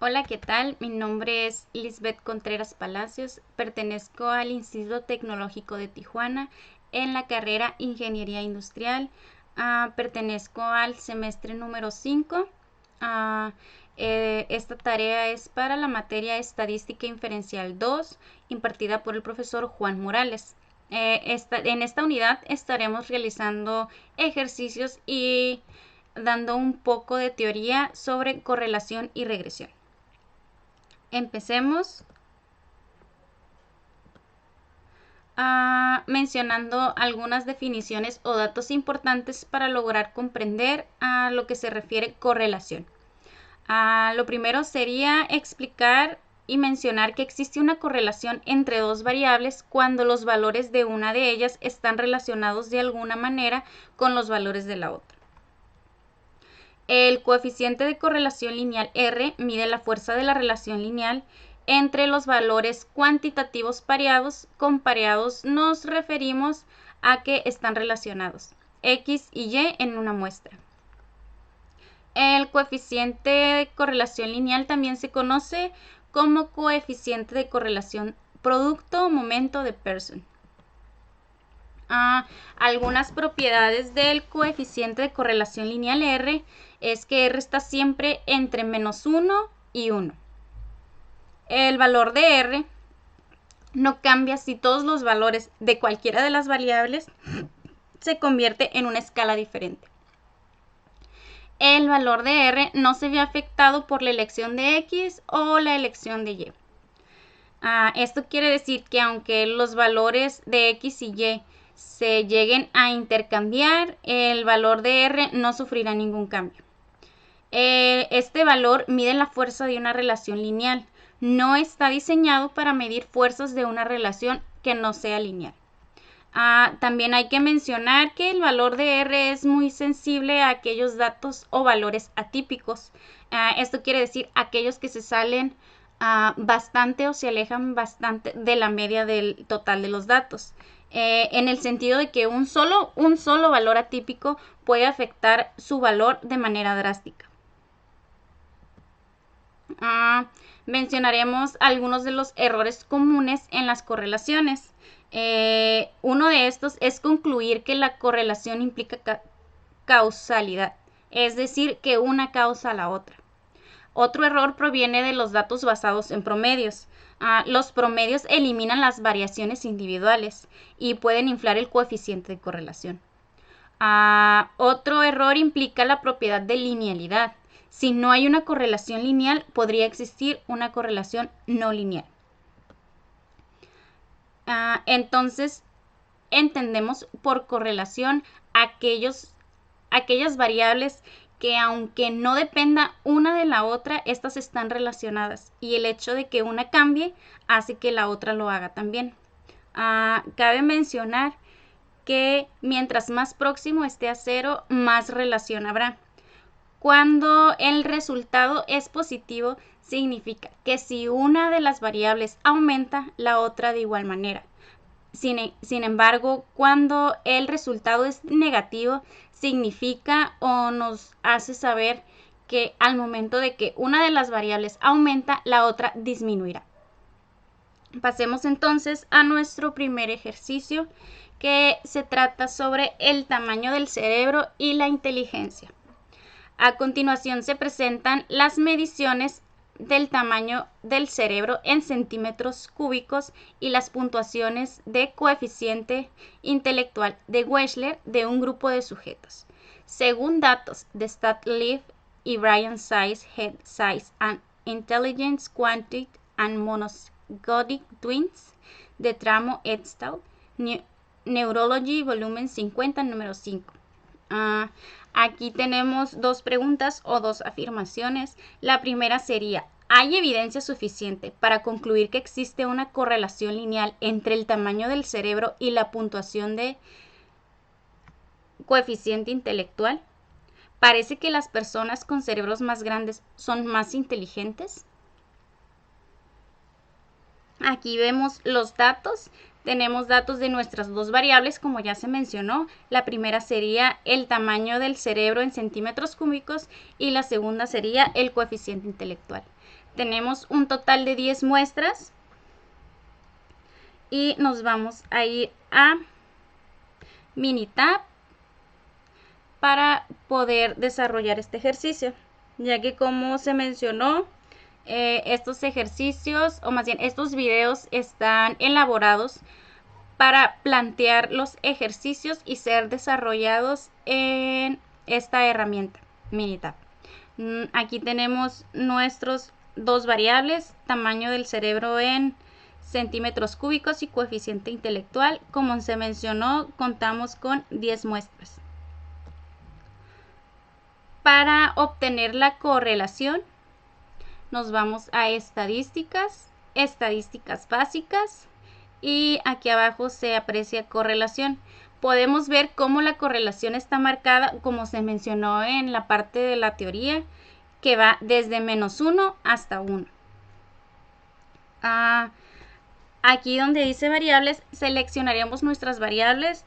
Hola, ¿qué tal? Mi nombre es Lisbeth Contreras Palacios, pertenezco al Instituto Tecnológico de Tijuana en la carrera Ingeniería Industrial. Pertenezco al semestre número 5. Esta tarea es para la materia Estadística Inferencial 2, impartida por el profesor Juan Morales. En esta unidad estaremos realizando ejercicios y dando un poco de teoría sobre correlación y regresión. Empecemos mencionando algunas definiciones o datos importantes para lograr comprender a lo que se refiere correlación. Lo primero sería explicar y mencionar que existe una correlación entre dos variables cuando los valores de una de ellas están relacionados de alguna manera con los valores de la otra. El coeficiente de correlación lineal R mide la fuerza de la relación lineal entre los valores cuantitativos pareados. Con pareados nos referimos a que están relacionados X y Y en una muestra. El coeficiente de correlación lineal también se conoce como coeficiente de correlación producto-momento de Pearson. Algunas propiedades del coeficiente de correlación lineal R es que R está siempre entre -1 y 1. El valor de R no cambia si todos los valores de cualquiera de las variables se convierte en una escala diferente. El valor de R no se ve afectado por la elección de X o la elección de Y. Esto quiere decir que aunque los valores de X y Y se lleguen a intercambiar, el valor de R no sufrirá ningún cambio. Este valor mide la fuerza de una relación lineal. No está diseñado para medir fuerzas de una relación que no sea lineal. También hay que mencionar que el valor de R es muy sensible a aquellos datos o valores atípicos. Esto quiere decir aquellos que se salen bastante o se alejan bastante de la media del total de los datos. En el sentido de que un solo valor atípico puede afectar su valor de manera drástica. Mencionaremos algunos de los errores comunes en las correlaciones. Uno de estos es concluir que la correlación implica causalidad, es decir, que una causa a la otra. Otro error proviene de los datos basados en promedios. Los promedios eliminan las variaciones individuales y pueden inflar el coeficiente de correlación. Otro error implica la propiedad de linealidad. Si no hay una correlación lineal, podría existir una correlación no lineal. Entonces, entendemos por correlación aquellas variables que aunque no dependa una de la otra, estas están relacionadas y el hecho de que una cambie hace que la otra lo haga también. Cabe mencionar que mientras más próximo esté a cero, más relación habrá. Cuando el resultado es positivo, significa que si una de las variables aumenta, la otra de igual manera. Sin embargo, cuando el resultado es negativo, significa o nos hace saber que al momento de que una de las variables aumenta, la otra disminuirá. Pasemos entonces a nuestro primer ejercicio, que se trata sobre el tamaño del cerebro y la inteligencia. A continuación se presentan las mediciones del tamaño del cerebro en centímetros cúbicos y las puntuaciones de coeficiente intelectual de Wechsler de un grupo de sujetos. Según datos de StatLib y Bryan Size, Head Size and Intelligence Quantity and Monozygotic Twins de Tramo et al. Neurology, volumen 50, número 5. Aquí tenemos dos preguntas o dos afirmaciones. La primera sería: ¿hay evidencia suficiente para concluir que existe una correlación lineal entre el tamaño del cerebro y la puntuación de coeficiente intelectual? ¿Parece que las personas con cerebros más grandes son más inteligentes? Aquí vemos los datos tenemos datos de nuestras dos variables, como ya se mencionó. La primera sería el tamaño del cerebro en centímetros cúbicos y la segunda sería el coeficiente intelectual. Tenemos un total de 10 muestras y nos vamos a ir a Minitab para poder desarrollar este ejercicio, ya que como se mencionó, estos ejercicios, o más bien estos videos, están elaborados para plantear los ejercicios y ser desarrollados en esta herramienta Minitab. Aquí tenemos nuestros dos variables, tamaño del cerebro en centímetros cúbicos y coeficiente intelectual. Como se mencionó, contamos con 10 muestras. Para obtener la correlación, nos vamos a estadísticas, estadísticas básicas, y aquí abajo se aprecia correlación. Podemos ver cómo la correlación está marcada, como se mencionó en la parte de la teoría, que va desde -1 hasta 1. Aquí donde dice variables, seleccionaríamos nuestras variables.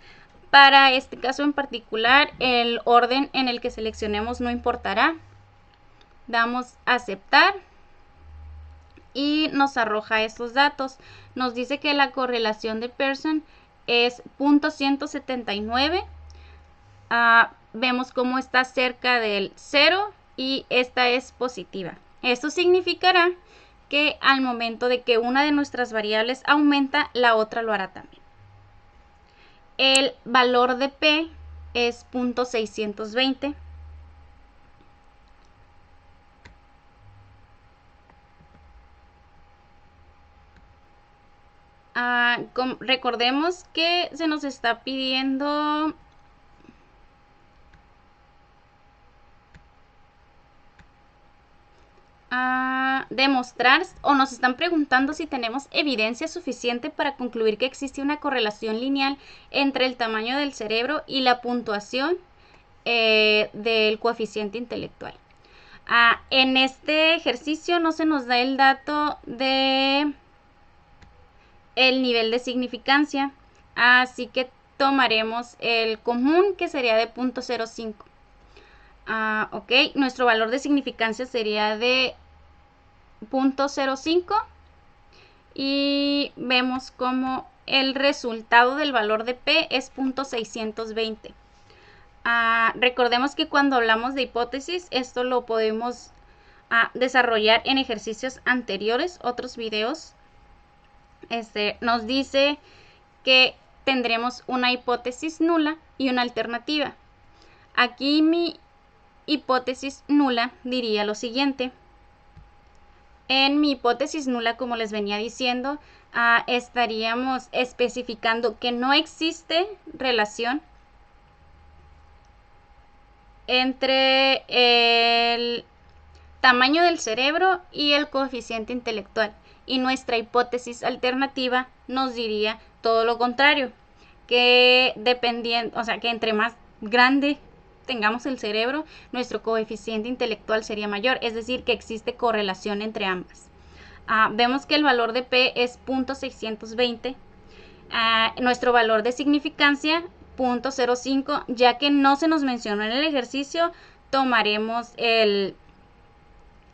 Para este caso en particular, el orden en el que seleccionemos no importará. Damos a aceptar y nos arroja estos datos. Nos dice que la correlación de Pearson es 0.179. Vemos cómo está cerca del 0 y esta es positiva. Esto significará que al momento de que una de nuestras variables aumenta, la otra lo hará también. El valor de P es 0.620. Recordemos que se nos está pidiendo demostrar, o nos están preguntando si tenemos evidencia suficiente para concluir que existe una correlación lineal entre el tamaño del cerebro y la puntuación del coeficiente intelectual. En este ejercicio no se nos da el dato de el nivel de significancia, así que tomaremos el común, que sería de 0.05. Ok, nuestro valor de significancia sería de 0.05 y vemos como el resultado del valor de P es 0.620. Recordemos que cuando hablamos de hipótesis, esto lo podemos desarrollar en ejercicios anteriores, otros videos. Nos dice que tendremos una hipótesis nula y una alternativa. Aquí mi hipótesis nula diría lo siguiente. En mi hipótesis nula, como les venía diciendo, estaríamos especificando que no existe relación entre el tamaño del cerebro y el coeficiente intelectual. Y nuestra hipótesis alternativa nos diría todo lo contrario, que dependiendo, o sea, que entre más grande tengamos el cerebro, nuestro coeficiente intelectual sería mayor, es decir, que existe correlación entre ambas. Vemos que el valor de P es 0.620, nuestro valor de significancia 0.05, ya que no se nos mencionó en el ejercicio, tomaremos el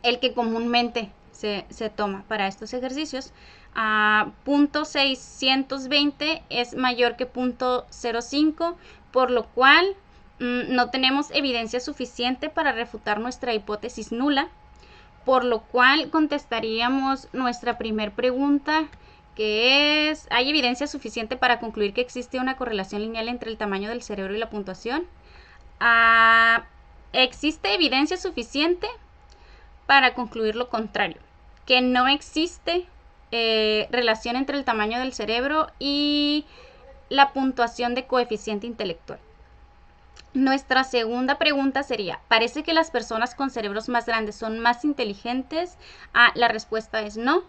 que comúnmente se toma para estos ejercicios. 0.620 es mayor que 0.05, por lo cual no tenemos evidencia suficiente para refutar nuestra hipótesis nula, por lo cual contestaríamos nuestra primera pregunta, que es: ¿hay evidencia suficiente para concluir que existe una correlación lineal entre el tamaño del cerebro y la puntuación? ¿Existe evidencia suficiente para concluir lo contrario, que no existe relación entre el tamaño del cerebro y la puntuación de coeficiente intelectual? Nuestra segunda pregunta sería: ¿parece que las personas con cerebros más grandes son más inteligentes? La respuesta es no.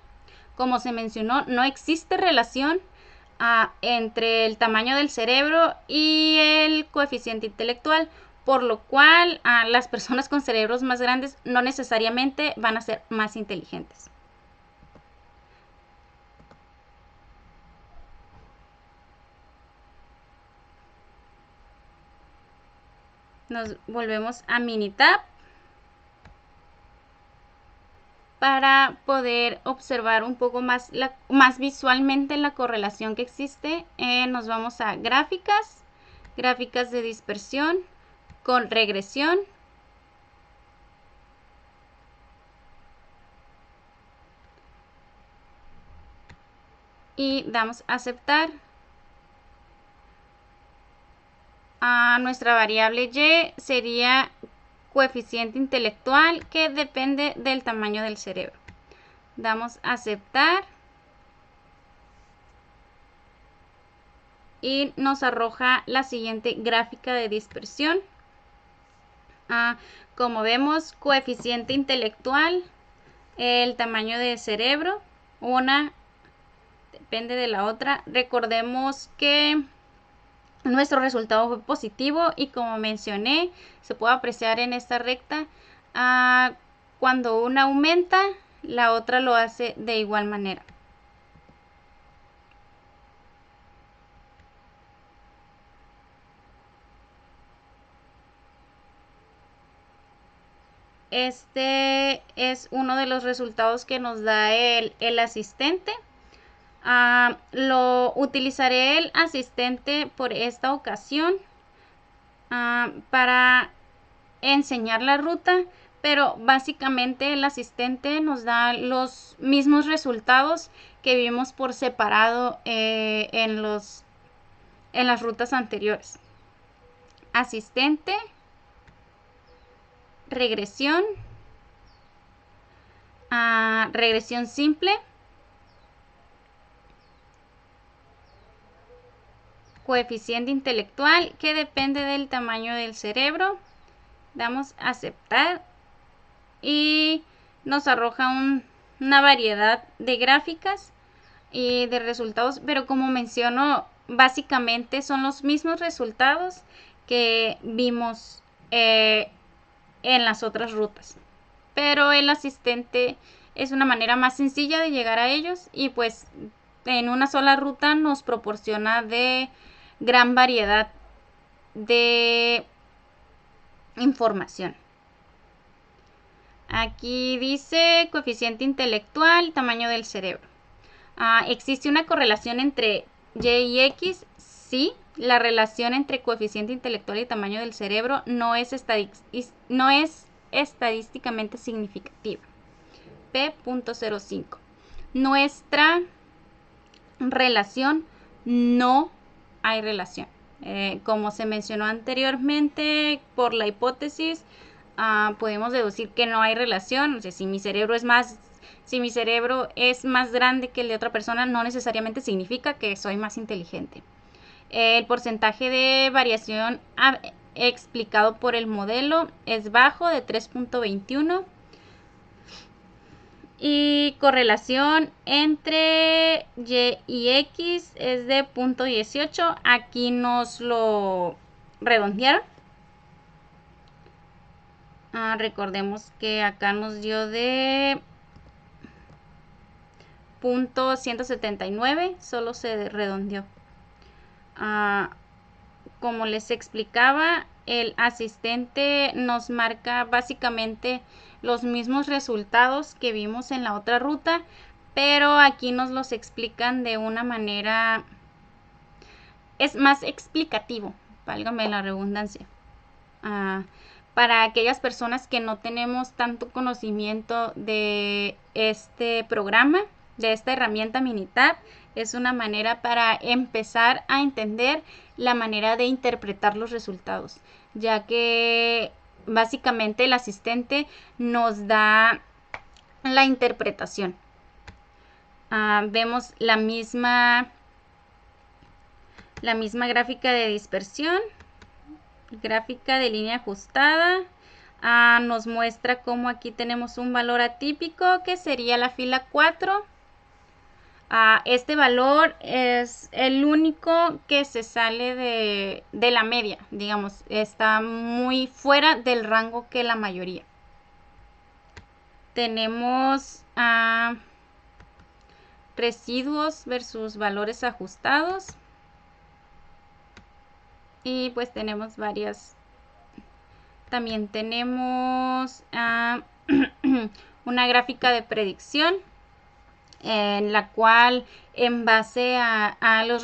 Como se mencionó, no existe relación entre el tamaño del cerebro y el coeficiente intelectual, por lo cual las personas con cerebros más grandes no necesariamente van a ser más inteligentes. Nos volvemos a Minitab para poder observar un poco más, más visualmente la correlación que existe. Nos vamos a gráficas, gráficas de dispersión con regresión. Y damos a aceptar. Nuestra variable y sería coeficiente intelectual, que depende del tamaño del cerebro. Damos a aceptar y nos arroja la siguiente gráfica de dispersión. Como vemos, coeficiente intelectual, el tamaño de cerebro, una depende de la otra. Recordemos que nuestro resultado fue positivo y, como mencioné, se puede apreciar en esta recta, cuando una aumenta, la otra lo hace de igual manera. Este es uno de los resultados que nos da el asistente. Lo utilizaré el asistente por esta ocasión para enseñar la ruta, pero básicamente el asistente nos da los mismos resultados que vimos por separado en las rutas anteriores. Asistente, regresión, regresión simple, coeficiente intelectual, que depende del tamaño del cerebro. Damos a aceptar y nos arroja una variedad de gráficas y de resultados, pero como menciono, básicamente son los mismos resultados que vimos en las otras rutas, pero el asistente es una manera más sencilla de llegar a ellos, y pues en una sola ruta nos proporciona de gran variedad de información. Aquí dice coeficiente intelectual, tamaño del cerebro. ¿Existe una correlación entre Y y X? Sí, la relación entre coeficiente intelectual y tamaño del cerebro no es estadísticamente significativa. P.05. Nuestra relación, no hay relación. Como se mencionó anteriormente, por la hipótesis, podemos deducir que no hay relación. O sea, si mi cerebro es más grande que el de otra persona, no necesariamente significa que soy más inteligente. El porcentaje de variación explicado por el modelo es bajo, de 3.21. Y correlación entre Y y X es de 0.18. Aquí nos lo redondearon. Recordemos que acá nos dio de 0.179, solo se redondeó. Como les explicaba, el asistente nos marca básicamente los mismos resultados que vimos en la otra ruta, pero aquí nos los explican de una manera, es más explicativo, válgame la redundancia. Para aquellas personas que no tenemos tanto conocimiento de este programa, de esta herramienta Minitab, es una manera para empezar a entender la manera de interpretar los resultados, ya que básicamente el asistente nos da la interpretación. Vemos la misma gráfica de dispersión, gráfica de línea ajustada. Nos muestra cómo aquí tenemos un valor atípico que sería la fila 4. Este valor es el único que se sale de la media, digamos, está muy fuera del rango que la mayoría. Tenemos residuos versus valores ajustados. Y pues tenemos varias También tenemos una gráfica de predicción en la cual, en base a los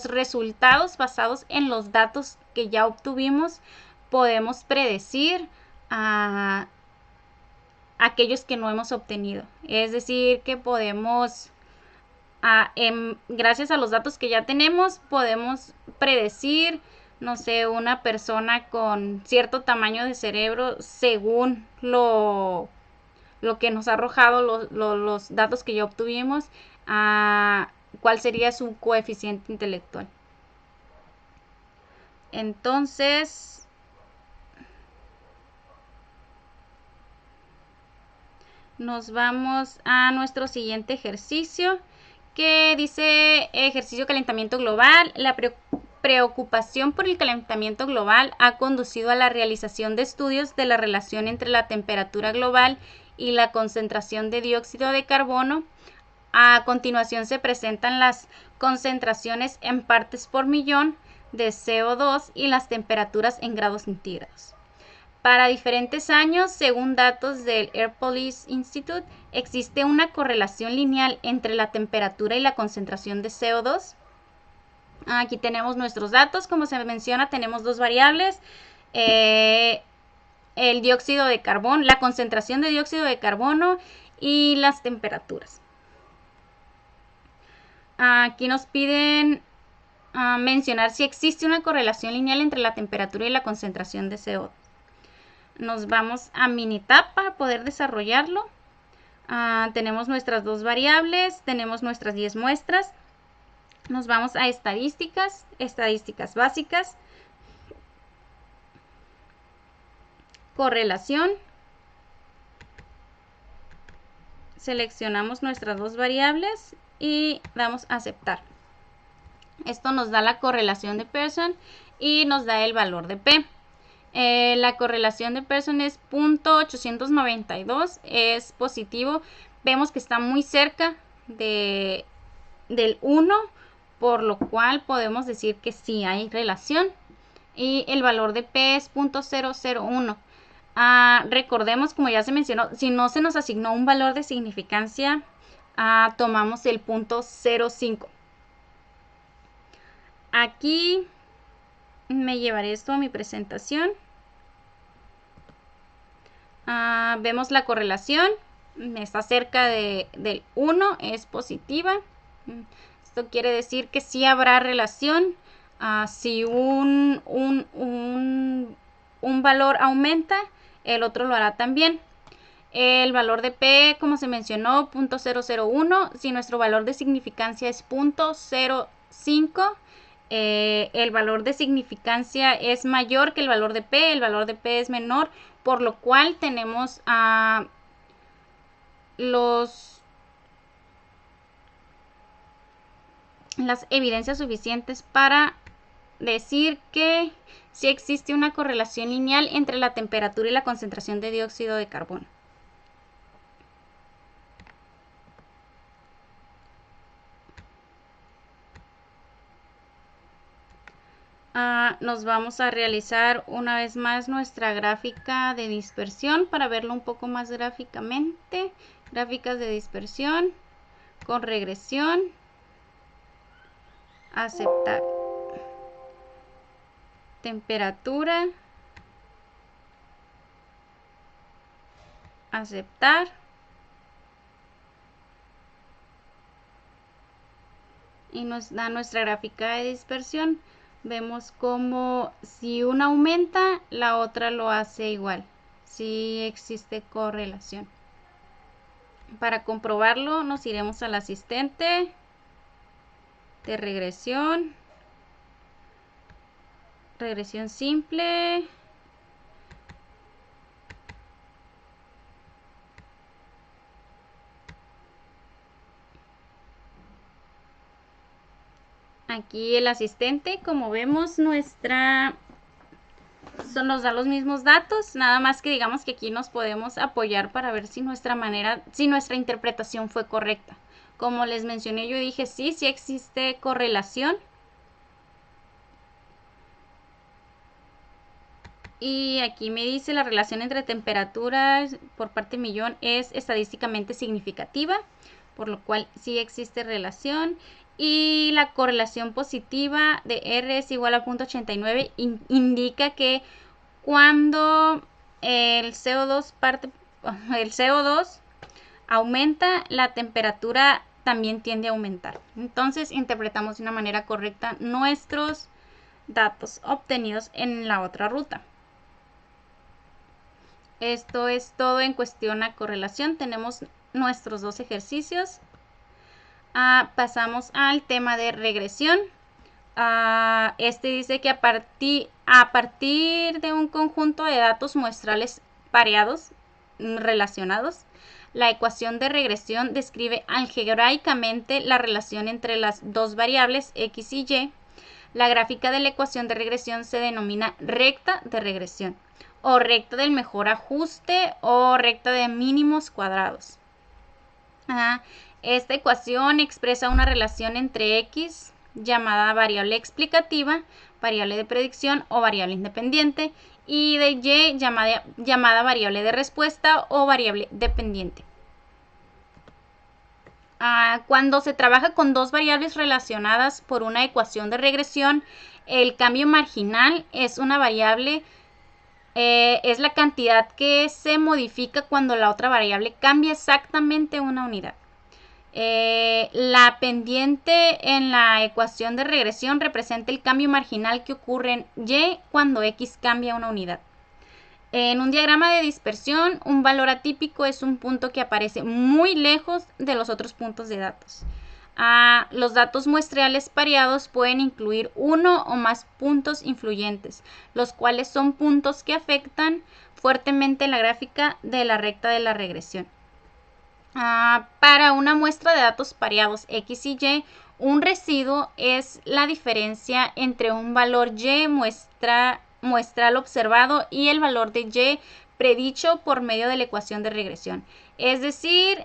resultados basados en los datos que ya obtuvimos, podemos predecir a aquellos que no hemos obtenido. Es decir, que podemos, gracias a los datos que ya tenemos, podemos predecir, no sé, una persona con cierto tamaño de cerebro según lo que nos ha arrojado los datos que ya obtuvimos, cuál sería su coeficiente intelectual. Entonces, nos vamos a nuestro siguiente ejercicio, que dice ejercicio calentamiento global. La preocupación por el calentamiento global ha conducido a la realización de estudios de la relación entre la temperatura global y la concentración de dióxido de carbono. A continuación se presentan las concentraciones en partes por millón de CO2 y las temperaturas en grados centígrados. Para diferentes años, según datos del Air Police Institute, existe una correlación lineal entre la temperatura y la concentración de CO2. Aquí tenemos nuestros datos. Como se menciona, tenemos dos variables. El dióxido de carbono, la concentración de dióxido de carbono y las temperaturas. Aquí nos piden mencionar si existe una correlación lineal entre la temperatura y la concentración de CO2. Nos vamos a Minitab para poder desarrollarlo. Tenemos nuestras dos variables, tenemos nuestras 10 muestras. Nos vamos a estadísticas básicas, correlación. Seleccionamos nuestras dos variables y damos a aceptar. Esto nos da la correlación de Pearson y nos da el valor de P. La correlación de Pearson es 0.892, es positivo. Vemos que está muy cerca del 1, por lo cual podemos decir que sí hay relación. Y el valor de P es 0.001. Recordemos, como ya se mencionó, si no se nos asignó un valor de significancia, tomamos el 0.05. Aquí me llevaré esto a mi presentación. Vemos la correlación, está cerca del 1, es positiva. Esto quiere decir que sí habrá relación. Si un valor aumenta, el otro lo hará también. El valor de P, como se mencionó, 0.001. Si nuestro valor de significancia es 0.05, el valor de significancia es mayor que el valor de P, el valor de P es menor, por lo cual tenemos las evidencias suficientes para decir que sí existe una correlación lineal entre la temperatura y la concentración de dióxido de carbono. Nos vamos a realizar una vez más nuestra gráfica de dispersión para verlo un poco más gráficamente. Gráficas de dispersión con regresión. Aceptar. Temperatura. Aceptar. Y nos da nuestra gráfica de dispersión. Vemos como si una aumenta, la otra lo hace igual. Sí existe correlación. Para comprobarlo, nos iremos al asistente de regresión. Regresión simple. Aquí el asistente, como vemos, nos da los mismos datos, nada más que digamos que aquí nos podemos apoyar para ver si nuestra interpretación fue correcta. Como les mencioné, yo dije sí existe correlación. Y aquí me dice la relación entre temperaturas por parte millón es estadísticamente significativa, por lo cual sí existe relación. Y la correlación positiva de R es igual a 0.89, indica que cuando el CO2 aumenta, la temperatura también tiende a aumentar. Entonces interpretamos de una manera correcta nuestros datos obtenidos en la otra ruta. Esto es todo en cuestión a correlación. Tenemos nuestros dos ejercicios. Pasamos al tema de regresión. Este dice que a partir de un conjunto de datos muestrales pareados relacionados, la ecuación de regresión describe algebraicamente la relación entre las dos variables x y y. La gráfica de la ecuación de regresión se denomina recta de regresión, o recta del mejor ajuste, o recta de mínimos cuadrados. Esta ecuación expresa una relación entre x, llamada variable explicativa, variable de predicción o variable independiente, y de y, llamada variable de respuesta o variable dependiente. Cuando se trabaja con dos variables relacionadas por una ecuación de regresión, el cambio marginal es una variable, es la cantidad que se modifica cuando la otra variable cambia exactamente una unidad. La pendiente en la ecuación de regresión representa el cambio marginal que ocurre en y cuando x cambia una unidad. En un diagrama de dispersión, un valor atípico es un punto que aparece muy lejos de los otros puntos de datos. Los datos muestrales pareados pueden incluir uno o más puntos influyentes, los cuales son puntos que afectan fuertemente la gráfica de la recta de la regresión. Para una muestra de datos pareados x y y, un residuo es la diferencia entre un valor y muestral observado y el valor de y predicho por medio de la ecuación de regresión. Es decir,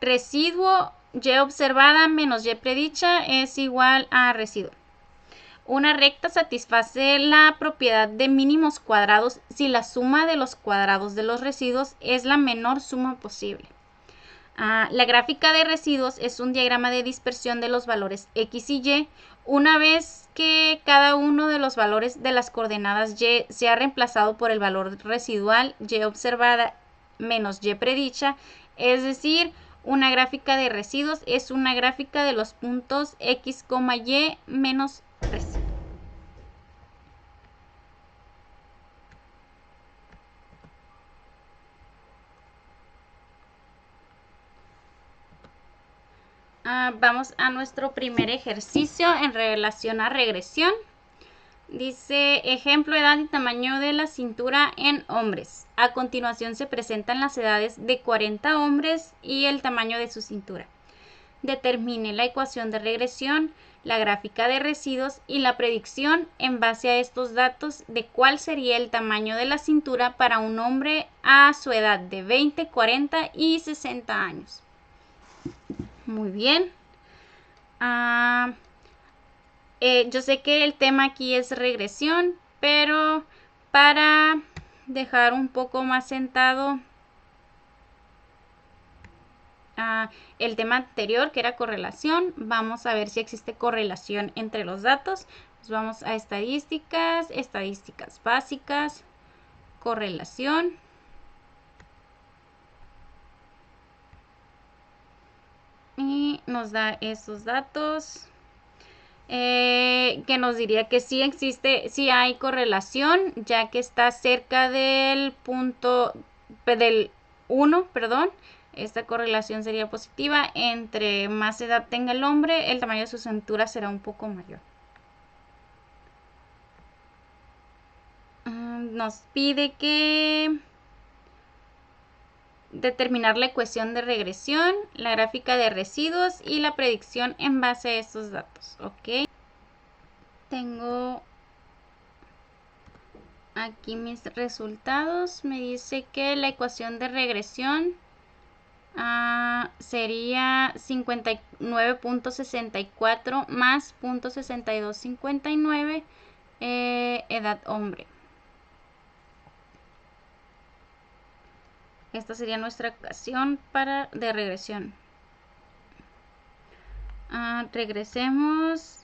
residuo y observada menos y predicha es igual a residuo. Una recta satisface la propiedad de mínimos cuadrados si la suma de los cuadrados de los residuos es la menor suma posible. La gráfica de residuos es un diagrama de dispersión de los valores x y y. Una vez que cada uno de los valores de las coordenadas y sea reemplazado por el valor residual y observada menos y predicha, es decir, una gráfica de residuos es una gráfica de los puntos x, y menos residuo. Vamos a nuestro primer ejercicio en relación a regresión. Dice, ejemplo, edad y tamaño de la cintura en hombres. A continuación se presentan las edades de 40 hombres y el tamaño de su cintura. Determine la ecuación de regresión, la gráfica de residuos y la predicción en base a estos datos de cuál sería el tamaño de la cintura para un hombre a su edad de 20, 40 y 60 años. Muy bien. Yo sé que el tema aquí es regresión, pero para dejar un poco más sentado el tema anterior, que era correlación, vamos a ver si existe correlación entre los datos. Pues vamos a estadísticas, estadísticas básicas, correlación. Y nos da estos datos. Que nos diría que sí existe, sí hay correlación, ya que está cerca del punto del 1, perdón. Esta correlación sería positiva. Entre más edad tenga el hombre, el tamaño de su cintura será un poco mayor. Nos pide que determinar la ecuación de regresión, la gráfica de residuos y la predicción en base a estos datos. Ok. Tengo aquí mis resultados. Me dice que la ecuación de regresión sería 59.64 más .6259 edad hombre. Esta sería nuestra ecuación de regresión. Regresemos.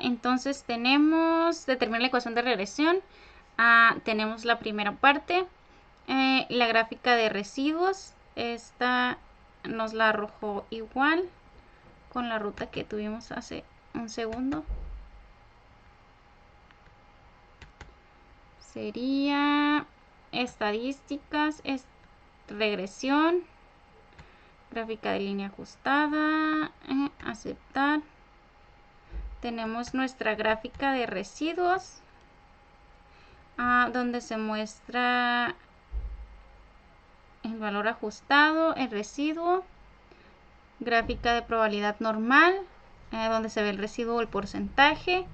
Entonces tenemos, determinar la ecuación de regresión. Tenemos la primera parte, la gráfica de residuos. Esta nos la arrojó igual con la ruta que tuvimos hace un segundo. Sería estadísticas, regresión, gráfica de línea ajustada, aceptar. Tenemos nuestra gráfica de residuos, donde se muestra el valor ajustado, el residuo, gráfica de probabilidad normal, donde se ve el residuo o el porcentaje,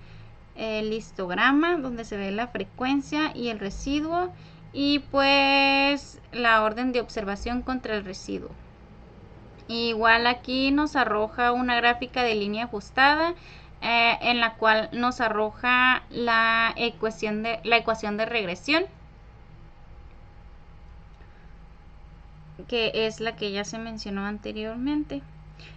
el histograma, donde se ve la frecuencia y el residuo, y pues la orden de observación contra el residuo. Igual aquí nos arroja una gráfica de línea ajustada, en la cual nos arroja la ecuación de regresión, que es la que ya se mencionó anteriormente.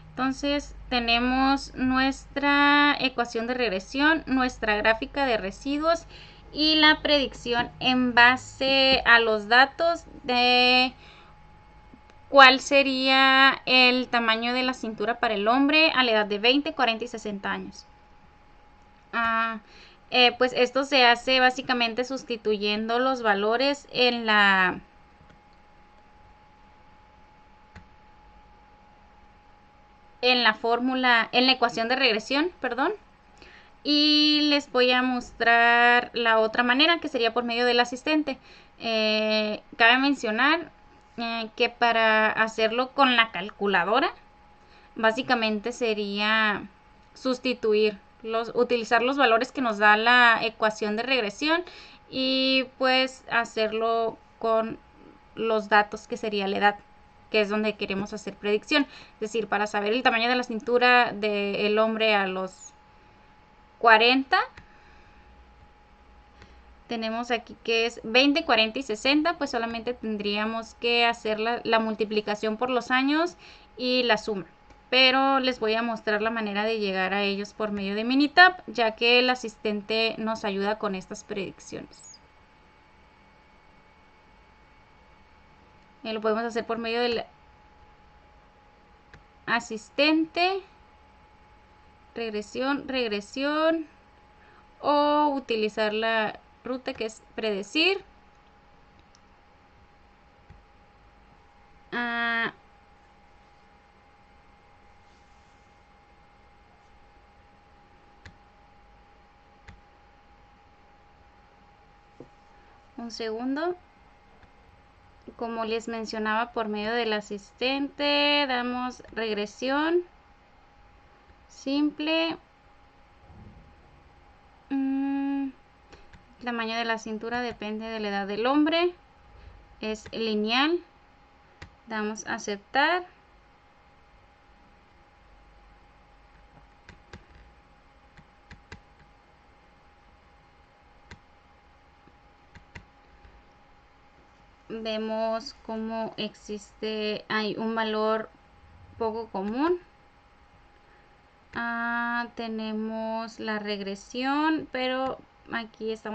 Entonces tenemos nuestra ecuación de regresión, nuestra gráfica de residuos y la predicción en base a los datos de cuál sería el tamaño de la cintura para el hombre a la edad de 20, 40 y 60 años. Pues esto se hace básicamente sustituyendo los valores en la fórmula, en la ecuación de regresión, perdón. Y les voy a mostrar la otra manera, que sería por medio del asistente. Cabe mencionar que para hacerlo con la calculadora, básicamente sería utilizar los valores que nos da la ecuación de regresión y pues hacerlo con los datos, que sería la edad, que es donde queremos hacer predicción. Es decir, para saber el tamaño de la cintura del hombre a los 40, tenemos aquí que es 20, 40 y 60, pues solamente tendríamos que hacer la multiplicación por los años y la suma. Pero les voy a mostrar la manera de llegar a ellos por medio de Minitab, ya que el asistente nos ayuda con estas predicciones. Lo podemos hacer por medio del asistente, regresión, o utilizar la ruta, que es predecir. Un segundo. Como les mencionaba, por medio del asistente damos regresión simple. El tamaño de la cintura depende de la edad del hombre. Es lineal. Damos a aceptar. Vemos cómo hay un valor poco común. Tenemos la regresión, pero aquí está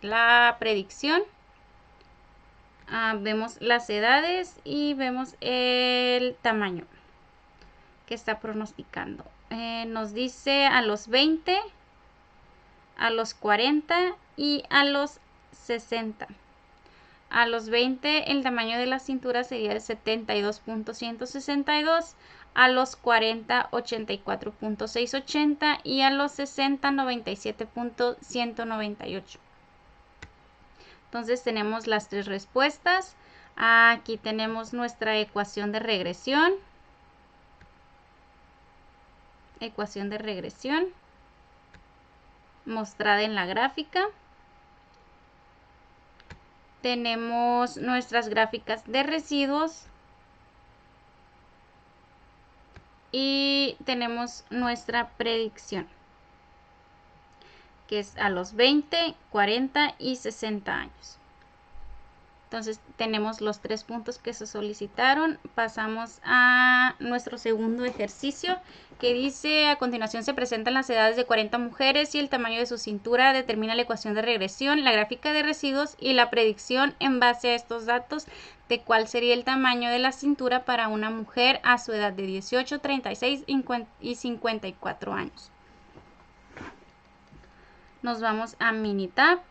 la predicción. Vemos las edades y vemos el tamaño que está pronosticando. Nos dice a los 20, a los 40 y a los 60. A los 20 el tamaño de la cintura sería de 72.162, a los 40 84.680 y a los 60 97.198. Entonces tenemos las tres respuestas. Aquí tenemos nuestra ecuación de regresión. Ecuación de regresión mostrada en la gráfica. Tenemos nuestras gráficas de residuos y tenemos nuestra predicción, que es a los 20, 40 y 60 años. Entonces tenemos los 3 puntos que se solicitaron. Pasamos a nuestro segundo ejercicio que dice: a continuación se presentan las edades de 40 mujeres y el tamaño de su cintura determina la ecuación de regresión, la gráfica de residuos y la predicción en base a estos datos de cuál sería el tamaño de la cintura para una mujer a su edad de 18, 36 y 54 años. Nos vamos a Minitab.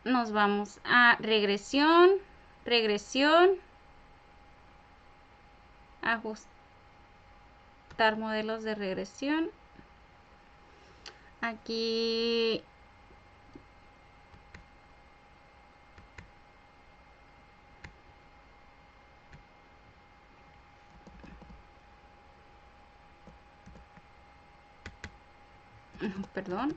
Nos vamos a regresión, ajustar modelos de regresión. Aquí perdón.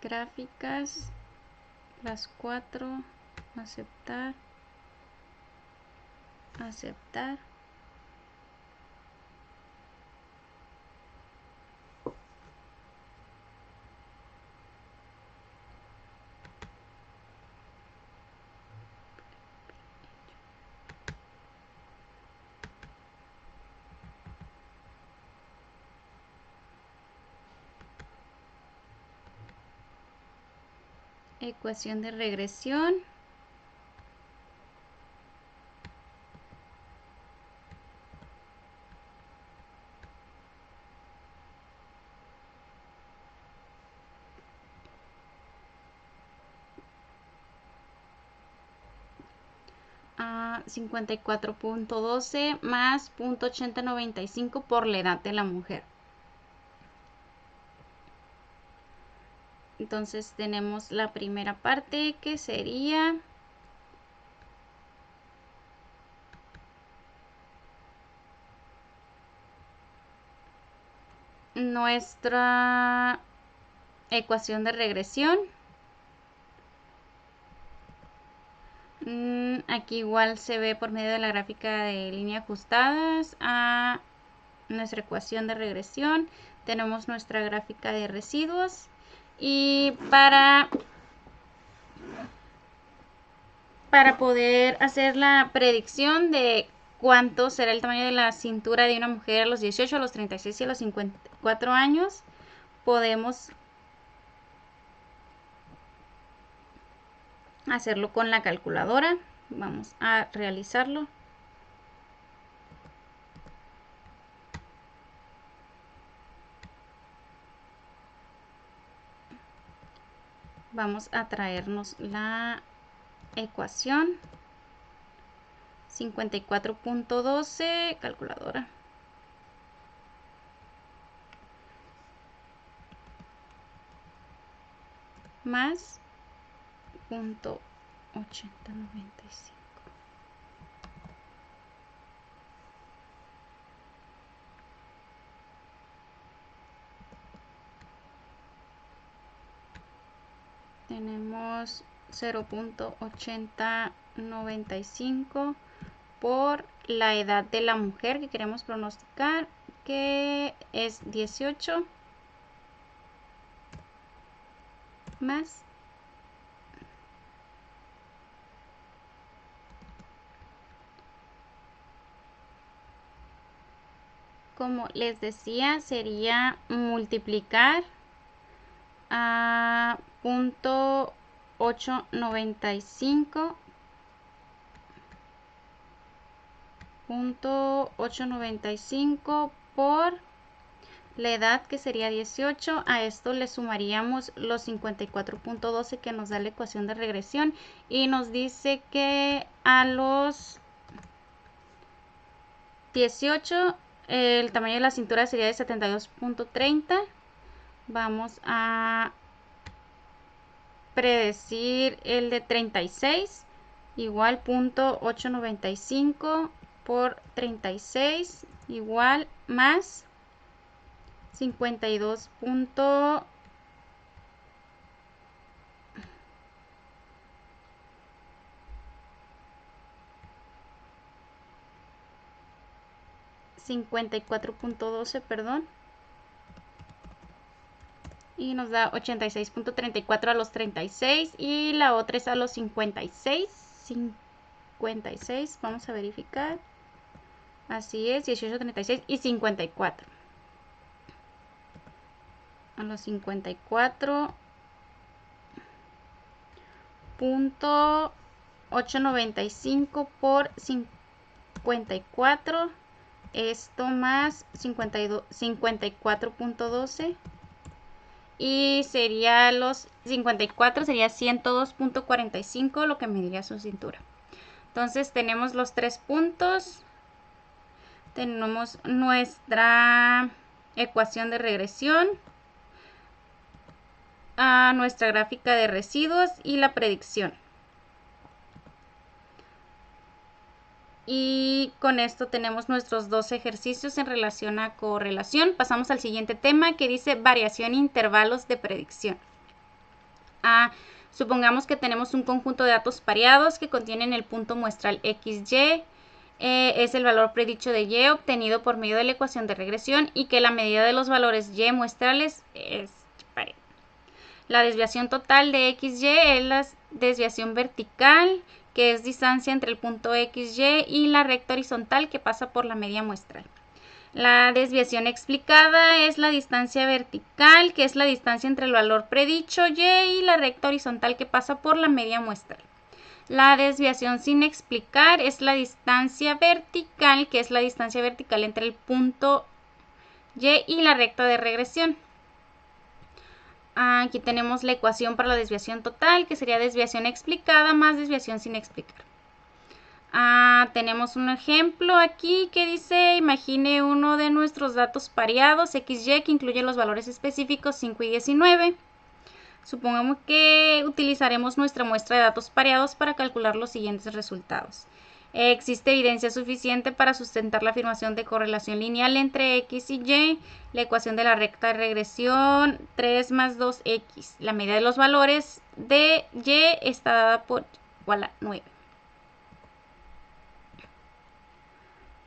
Gráficas, las 4, aceptar. Ecuación de regresión. A 54.12 más 0.8095 por la edad de la mujer. Entonces tenemos la primera parte que sería nuestra ecuación de regresión. Aquí igual se ve por medio de la gráfica de línea ajustadas a nuestra ecuación de regresión. Tenemos nuestra gráfica de residuos y para poder hacer la predicción de cuánto será el tamaño de la cintura de una mujer a los 18, a los 36 y a los 54 años, podemos hacerlo con la calculadora. Vamos a realizarlo. Vamos a traernos la ecuación. 54.12, calculadora. Más 0.8095. Tenemos 0.8095 por la edad de la mujer que queremos pronosticar, que es 18, más como les decía, sería multiplicar a 0.895 por la edad, que sería 18. A esto le sumaríamos los 54.12 que nos da la ecuación de regresión y nos dice que a los 18 el tamaño de la cintura sería de 72.30. Vamos a predecir el de 36, igual 0.895 por 36, igual más 52. 54.12, perdón. Y nos da 86.34 a los 36 y la otra es a los 56. 56, vamos a verificar. Así es, 18, 36 y 54. A los 54.895 por 54. Esto más 54.12. Y sería los 54, sería 102.45 lo que mediría su cintura. Entonces tenemos los 3 puntos. Tenemos nuestra ecuación de regresión, nuestra gráfica de residuos y la predicción. Y con esto tenemos nuestros 2 ejercicios en relación a correlación. Pasamos al siguiente tema que dice variación e intervalos de predicción. Supongamos que tenemos un conjunto de datos pareados que contienen el punto muestral XY. Es el valor predicho de Y obtenido por medio de la ecuación de regresión y que la medida de los valores Y muestrales es pareja. La desviación total de XY es la desviación vertical, que es distancia entre el punto XY y la recta horizontal que pasa por la media muestral. La desviación explicada es la distancia vertical, que es la distancia entre el valor predicho Y y la recta horizontal que pasa por la media muestral. La desviación sin explicar es la distancia vertical, que es la distancia vertical entre el punto Y y la recta de regresión. Aquí tenemos la ecuación para la desviación total, que sería desviación explicada más desviación sin explicar. Tenemos un ejemplo aquí que dice, imagine uno de nuestros datos pareados, XY, que incluye los valores específicos 5 y 19. Supongamos que utilizaremos nuestra muestra de datos pareados para calcular los siguientes resultados. Existe evidencia suficiente para sustentar la afirmación de correlación lineal entre X y Y. La ecuación de la recta de regresión 3 más 2X. La medida de los valores de Y está dada por igual a 9.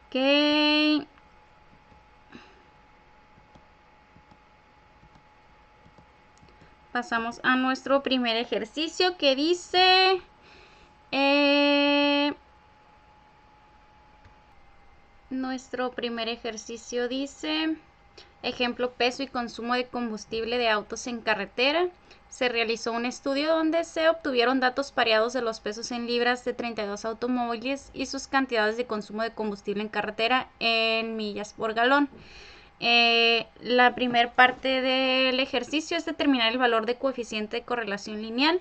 Ok. Pasamos a nuestro primer ejercicio que dice... Nuestro primer ejercicio dice, ejemplo, peso y consumo de combustible de autos en carretera. Se realizó un estudio donde se obtuvieron datos pareados de los pesos en libras de 32 automóviles y sus cantidades de consumo de combustible en carretera en millas por galón. La primera parte del ejercicio es determinar el valor de coeficiente de correlación lineal.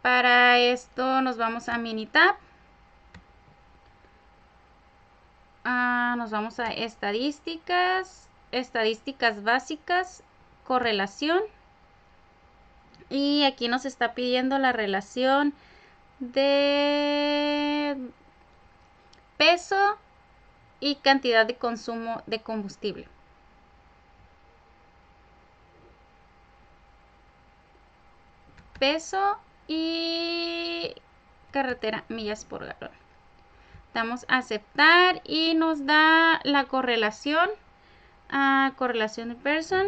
Para esto nos vamos a Minitab. Nos vamos a estadísticas, estadísticas básicas, correlación. Y aquí nos está pidiendo la relación de peso y cantidad de consumo de combustible. Peso y carretera, millas por galón. Damos a aceptar y nos da la correlación. Correlación de Pearson.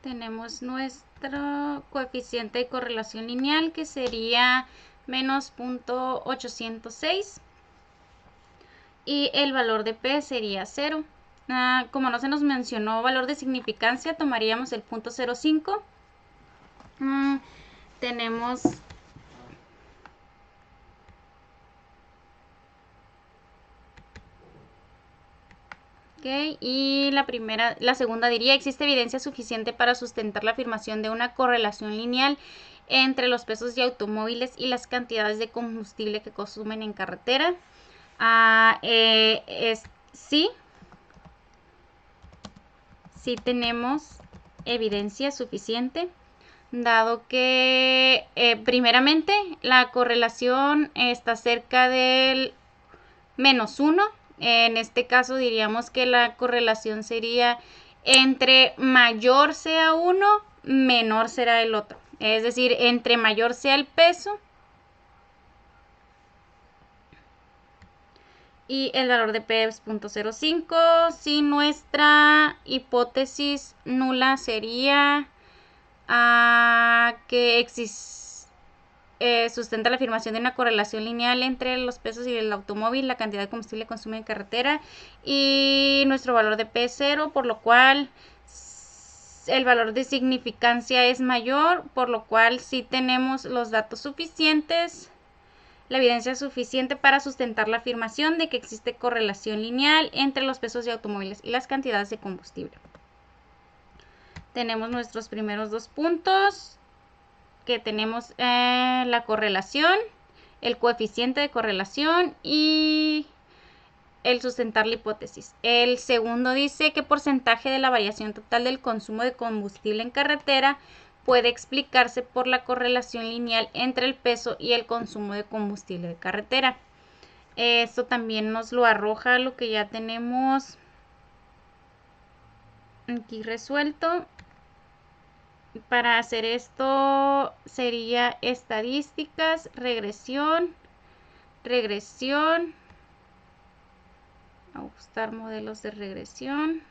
Tenemos nuestro coeficiente de correlación lineal que sería menos 0.806 y el valor de P sería 0. Como no se nos mencionó valor de significancia, tomaríamos el 0.05. Tenemos y la segunda diría, existe evidencia suficiente para sustentar la afirmación de una correlación lineal entre los pesos de automóviles y las cantidades de combustible que consumen en carretera. Sí tenemos evidencia suficiente, dado que primeramente la correlación está cerca del menos 1. En este caso diríamos que la correlación sería entre mayor sea uno, menor será el otro. Es decir, entre mayor sea el peso y el valor de P es 0.05. Si nuestra hipótesis nula sería que sustenta la afirmación de una correlación lineal entre los pesos y el automóvil, la cantidad de combustible consumido en carretera, y nuestro valor de P es 0, por lo cual el valor de significancia es mayor, por lo cual sí tenemos los datos suficientes, la evidencia suficiente para sustentar la afirmación de que existe correlación lineal entre los pesos de automóviles y las cantidades de combustible. Tenemos nuestros primeros dos puntos, que tenemos la correlación, el coeficiente de correlación y el sustentar la hipótesis. El segundo dice qué porcentaje de la variación total del consumo de combustible en carretera puede explicarse por la correlación lineal entre el peso y el consumo de combustible de carretera. Esto también nos lo arroja lo que ya tenemos aquí resuelto. Para hacer esto sería estadísticas, regresión, ajustar modelos de regresión.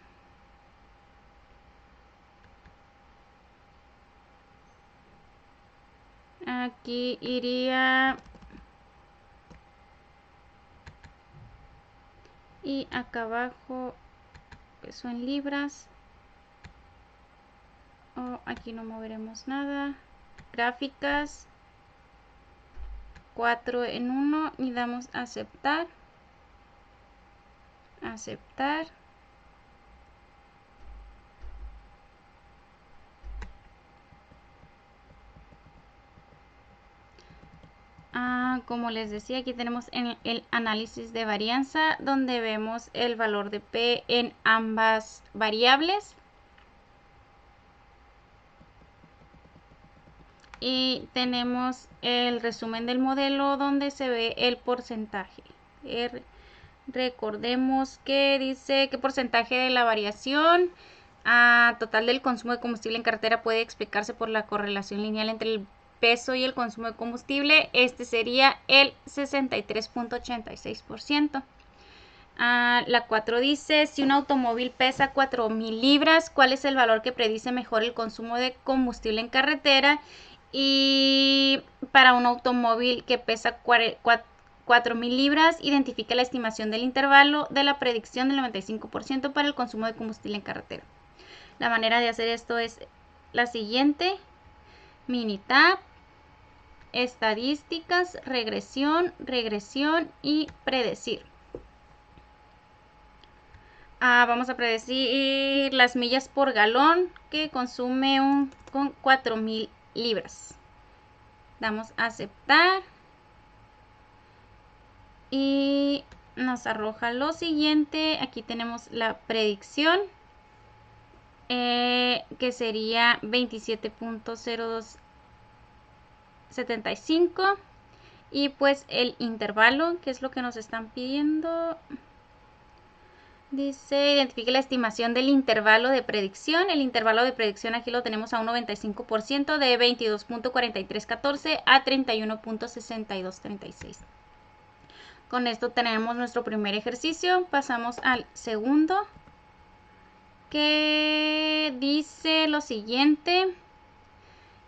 Aquí iría y acá abajo peso en libras. Aquí no moveremos nada. Gráficas 4 en 1 y damos a aceptar. Como les decía, aquí tenemos el análisis de varianza, donde vemos el valor de P en ambas variables. Y tenemos el resumen del modelo, donde se ve el porcentaje. Recordemos que dice qué porcentaje de la variación total del consumo de combustible en carretera puede explicarse por la correlación lineal entre el peso y el consumo de combustible. Este sería el 63.86%. La 4 dice, si un automóvil pesa 4.000 libras, ¿cuál es el valor que predice mejor el consumo de combustible en carretera? Y para un automóvil que pesa 4.000 libras, identifica la estimación del intervalo de la predicción del 95% para el consumo de combustible en carretera. La manera de hacer esto es la siguiente: Minitab, estadísticas, regresión y predecir. Vamos a predecir las millas por galón que consume con 4.000 libras. Damos a aceptar y nos arroja lo siguiente. Aquí tenemos la predicción, que sería 27.0275, y pues el intervalo, que es lo que nos están pidiendo. Dice, identifique la estimación del intervalo de predicción. El intervalo de predicción aquí lo tenemos a un 95%, de 22.4314 a 31.6236. Con esto tenemos nuestro primer ejercicio. Pasamos al segundo, que dice lo siguiente: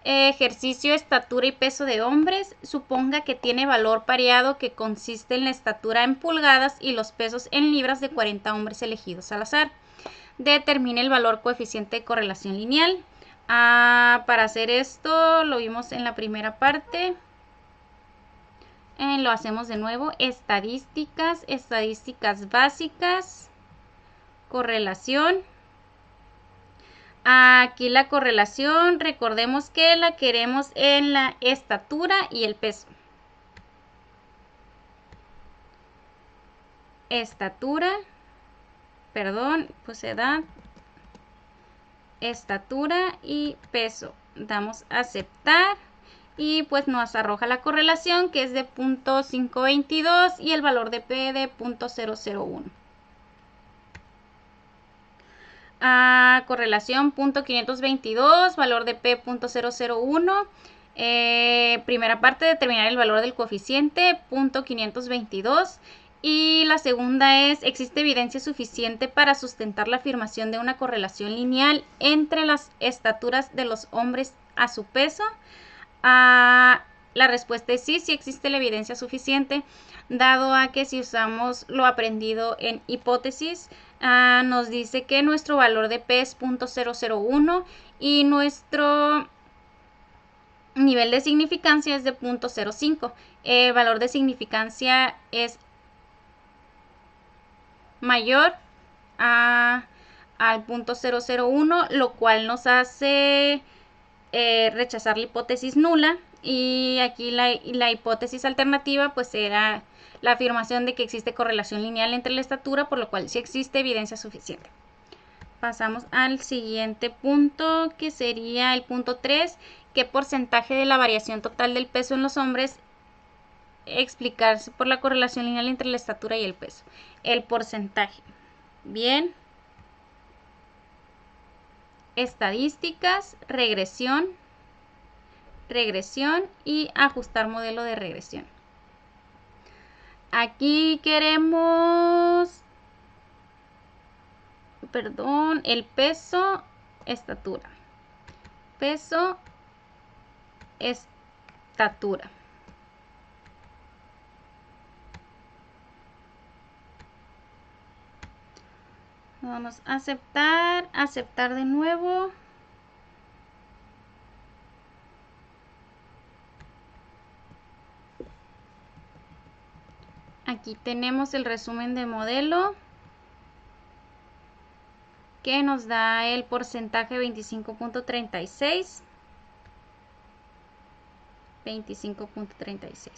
ejercicio estatura y peso de hombres. Suponga que tiene valor pareado que consiste en la estatura en pulgadas y los pesos en libras de 40 hombres elegidos al azar. Determine el valor coeficiente de correlación lineal. Para hacer esto lo vimos en la primera parte. Lo hacemos de nuevo. Estadísticas básicas, correlación. Aquí la correlación, recordemos que la queremos en la estatura y el peso. Edad, estatura y peso. Damos a aceptar y pues nos arroja la correlación, que es de 0.522 y el valor de P de 0.001. Correlación 0.522, valor de P 0.001. Primera parte, determinar el valor del coeficiente 0.522. Y la segunda es, ¿existe evidencia suficiente para sustentar la afirmación de una correlación lineal entre las estaturas de los hombres a su peso? La respuesta es sí, sí existe la evidencia suficiente, dado a que si usamos lo aprendido en hipótesis, nos dice que nuestro valor de P es 0.001 y nuestro nivel de significancia es de 0.05. El valor de significancia es mayor al 0.001, lo cual nos hace rechazar la hipótesis nula, y aquí la hipótesis alternativa pues era la afirmación de que existe correlación lineal entre la estatura, por lo cual sí existe evidencia suficiente. Pasamos al siguiente punto, que sería el punto 3, ¿qué porcentaje de la variación total del peso en los hombres explicarse por la correlación lineal entre la estatura y el peso? El porcentaje. Bien. Estadísticas, regresión y ajustar modelo de regresión. Aquí queremos, el peso, estatura. Peso, estatura. Vamos a aceptar de nuevo. Aquí tenemos el resumen de modelo, que nos da el porcentaje 25.36. 25.36.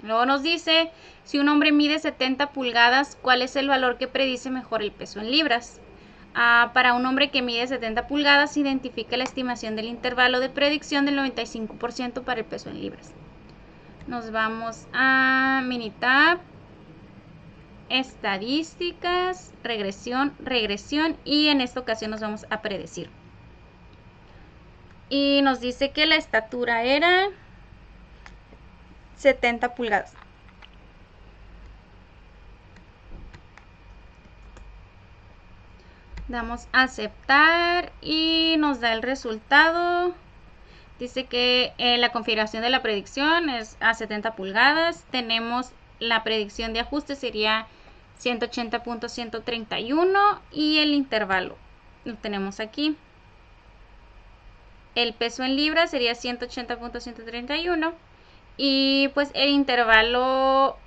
Luego nos dice, si un hombre mide 70 pulgadas, ¿cuál es el valor que predice mejor el peso en libras? Para un hombre que mide 70 pulgadas, identifica la estimación del intervalo de predicción del 95% para el peso en libras. Nos vamos a Minitab, estadísticas, regresión, y en esta ocasión nos vamos a predecir. Y nos dice que la estatura era 70 pulgadas. Damos a aceptar y nos da el resultado. Dice que la configuración de la predicción es a 70 pulgadas. Tenemos la predicción de ajuste, sería 180.131, y el intervalo lo tenemos aquí. El peso en libras sería 180.131, y pues el intervalo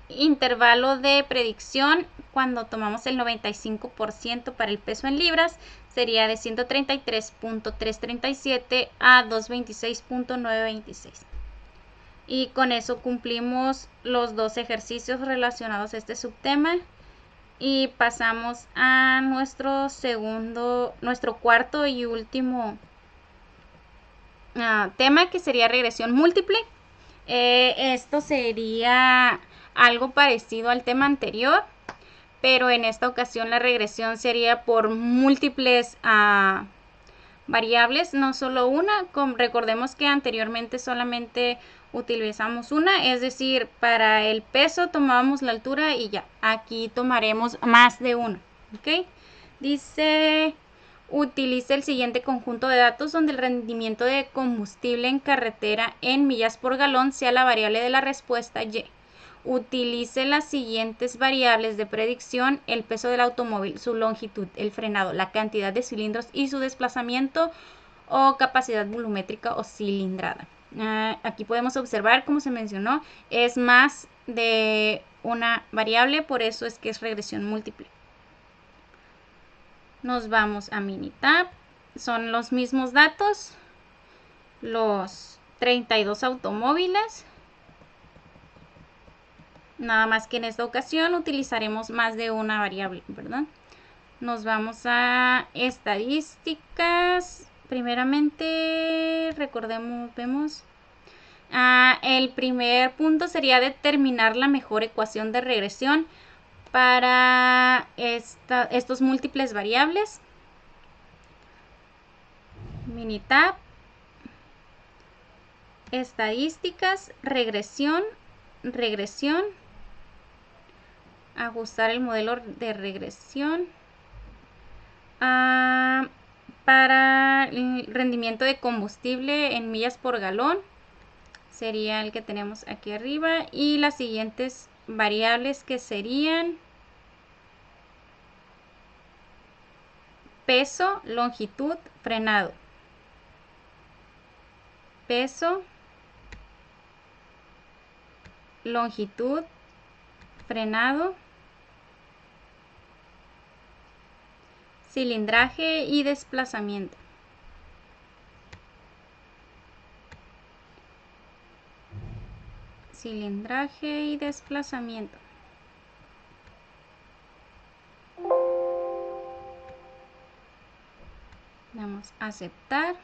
de predicción, cuando tomamos el 95% para el peso en libras, sería de 133.337 a 226.926. Y con eso cumplimos los dos ejercicios relacionados a este subtema. Y pasamos a nuestro cuarto y último tema, que sería regresión múltiple. Esto sería algo parecido al tema anterior, pero en esta ocasión la regresión sería por múltiples variables, no solo una. Recordemos que anteriormente solamente utilizamos una, es decir, para el peso tomábamos la altura y ya. Aquí tomaremos más de uno. ¿Ok? Dice, utilice el siguiente conjunto de datos donde el rendimiento de combustible en carretera en millas por galón sea la variable de la respuesta Y. Utilice las siguientes variables de predicción: el peso del automóvil, su longitud, el frenado, la cantidad de cilindros y su desplazamiento o capacidad volumétrica o cilindrada. Aquí podemos observar, como se mencionó, es más de una variable, por eso es que es regresión múltiple. Nos vamos a Minitab. Son los mismos datos, los 32 automóviles. Nada más que en esta ocasión utilizaremos más de una variable, ¿verdad? Nos vamos a estadísticas. Primeramente, vemos El primer punto sería determinar la mejor ecuación de regresión para estos múltiples variables. Minitab, estadísticas, regresión, ajustar el modelo de regresión. Para el rendimiento de combustible en millas por galón, sería el que tenemos aquí arriba, y las siguientes variables que serían peso, longitud, frenado. Peso, longitud, frenado, cilindraje y desplazamiento. Cilindraje y desplazamiento. Vamos a aceptar.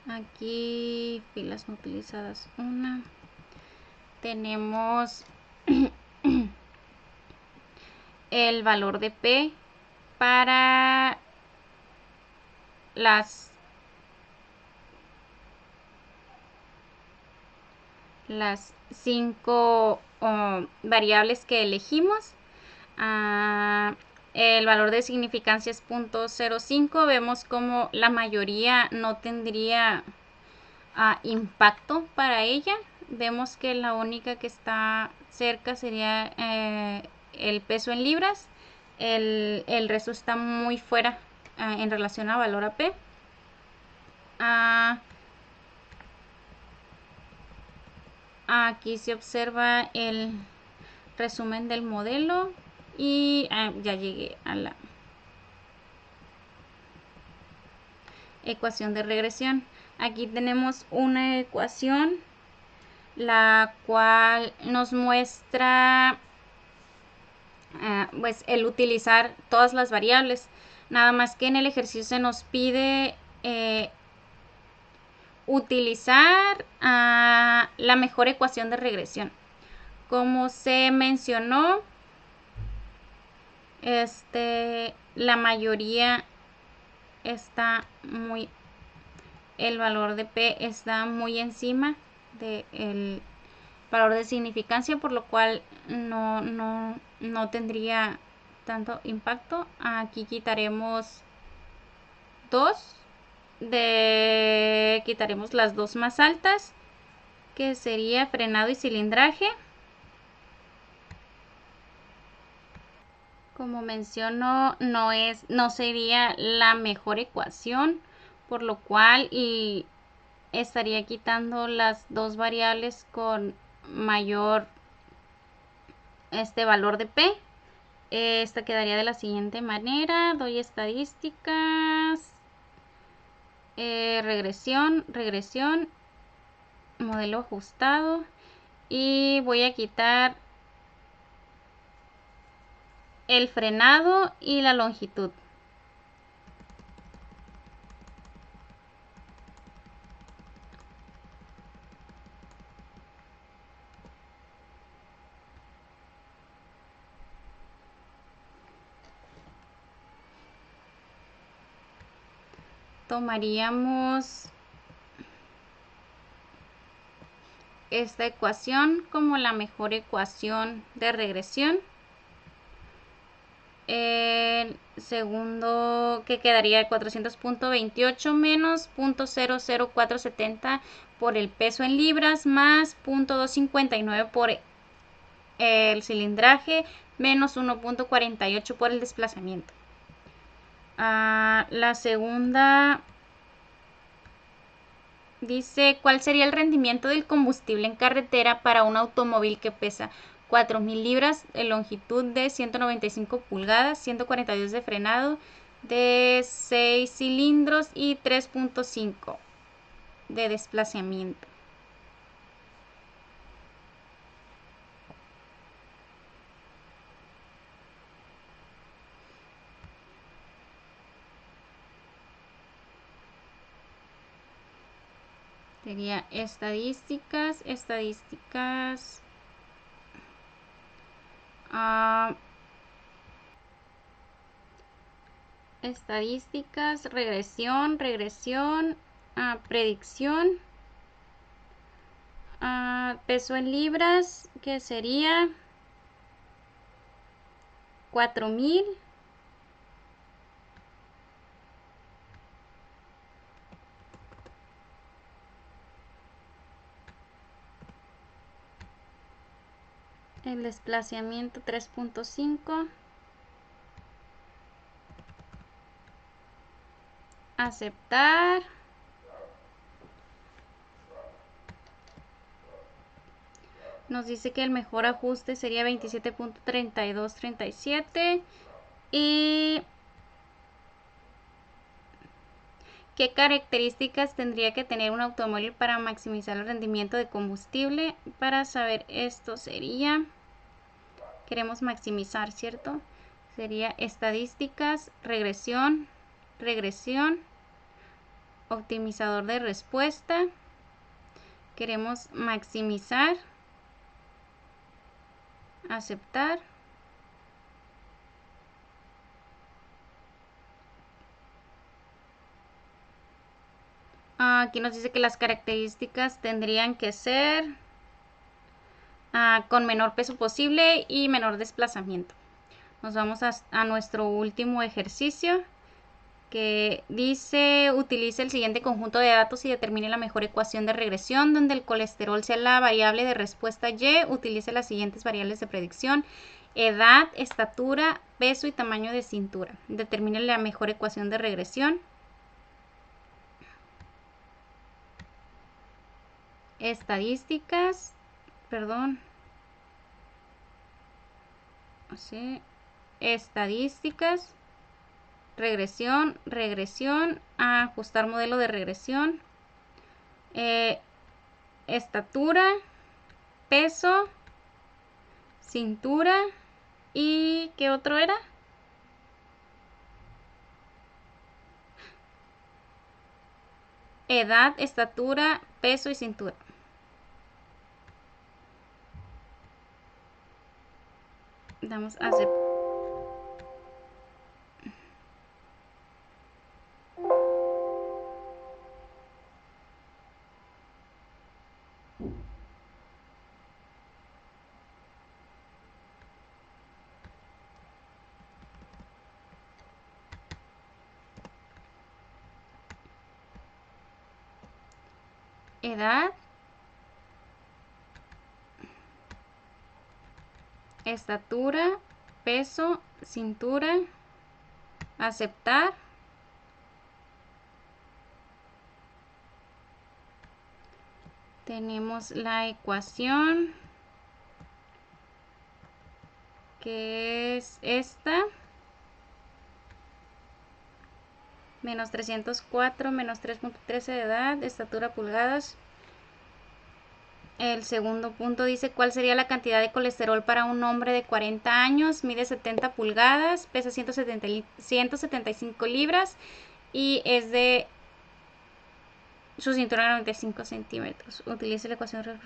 Aquí filas no utilizadas 1. Tenemos el valor de P para las 5 variables que elegimos. El valor de significancia es 0.05. Vemos como la mayoría no tendría impacto para ella. Vemos que la única que está cerca sería el peso en libras. El resto está muy fuera en relación a valor AP. Aquí se observa el resumen del modelo y ya llegué a la ecuación de regresión. Aquí tenemos una ecuación la cual nos muestra pues el utilizar todas las variables, nada más que en el ejercicio se nos pide utilizar la mejor ecuación de regresión. Como se mencionó, la mayoría está el valor de P está muy encima del valor de significancia, por lo cual no tendría tanto impacto. Aquí quitaremos 2, quitaremos las dos más altas, que sería frenado y cilindraje. Como menciono, no sería la mejor ecuación, por lo cual estaría quitando las dos variables con mayor valor de P. Esta quedaría de la siguiente manera. Doy estadísticas, regresión, modelo ajustado, y voy a quitar el frenado y la longitud. Tomaríamos esta ecuación como la mejor ecuación de regresión. El segundo, que quedaría 400.28 menos 0.00470 por el peso en libras, más 0.259 por el cilindraje, menos 1.48 por el desplazamiento. La segunda dice, ¿cuál sería el rendimiento del combustible en carretera para un automóvil que pesa 4.000 libras, de longitud de 195 pulgadas, 142 de frenado, de 6 cilindros y 3.5 de desplazamiento? Sería estadísticas, estadísticas, regresión, predicción, peso en libras, que sería 4000. El desplazamiento 3.5. Aceptar. Nos dice que el mejor ajuste sería 27.3237. Y ¿qué características tendría que tener un automóvil para maximizar el rendimiento de combustible? Para saber esto sería, queremos maximizar, ¿cierto? Sería estadísticas, regresión, optimizador de respuesta. Queremos maximizar, aceptar. Aquí nos dice que las características tendrían que ser con menor peso posible y menor desplazamiento. Nos vamos a nuestro último ejercicio, que dice: utilice el siguiente conjunto de datos y determine la mejor ecuación de regresión donde el colesterol sea la variable de respuesta Y. Utilice las siguientes variables de predicción: edad, estatura, peso y tamaño de cintura. Determine la mejor ecuación de regresión. Estadísticas, estadísticas, regresión, ajustar modelo de regresión, estatura, peso, cintura y ¿qué otro era? Edad, estatura, peso y cintura. Damos a aceptar. Edad, estatura, peso, cintura, aceptar. Tenemos la ecuación, que es esta: menos 304, menos 3.13 de edad, estatura pulgadas. El segundo punto dice: ¿cuál sería la cantidad de colesterol para un hombre de 40 años? Mide 70 pulgadas, pesa 175 libras y es de su cintura 95 centímetros. Utilice la ecuación.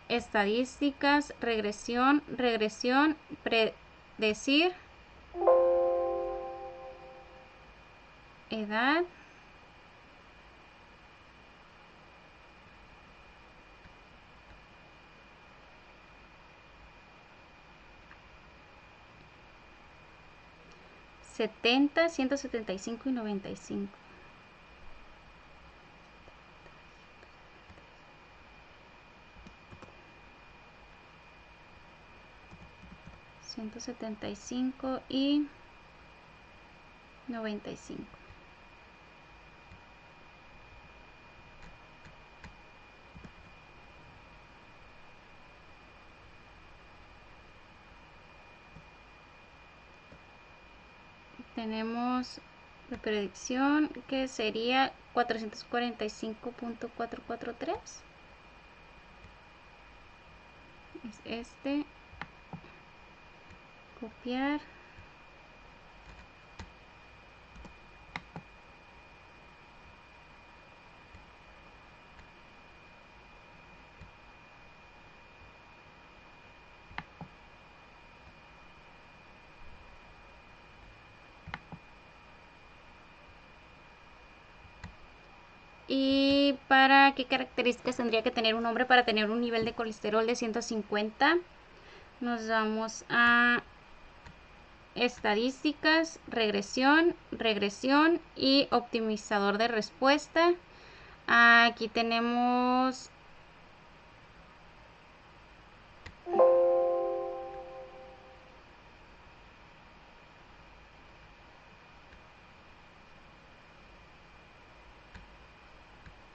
Estadísticas, regresión, predecir, edad, setenta, 175 y 95. 175 y 95. Tenemos la predicción, que sería 445.443. Es este. Copiar. ¿Y para qué características tendría que tener un hombre para tener un nivel de colesterol de 150? Nos vamos a estadísticas, regresión y optimizador de respuesta. Aquí tenemos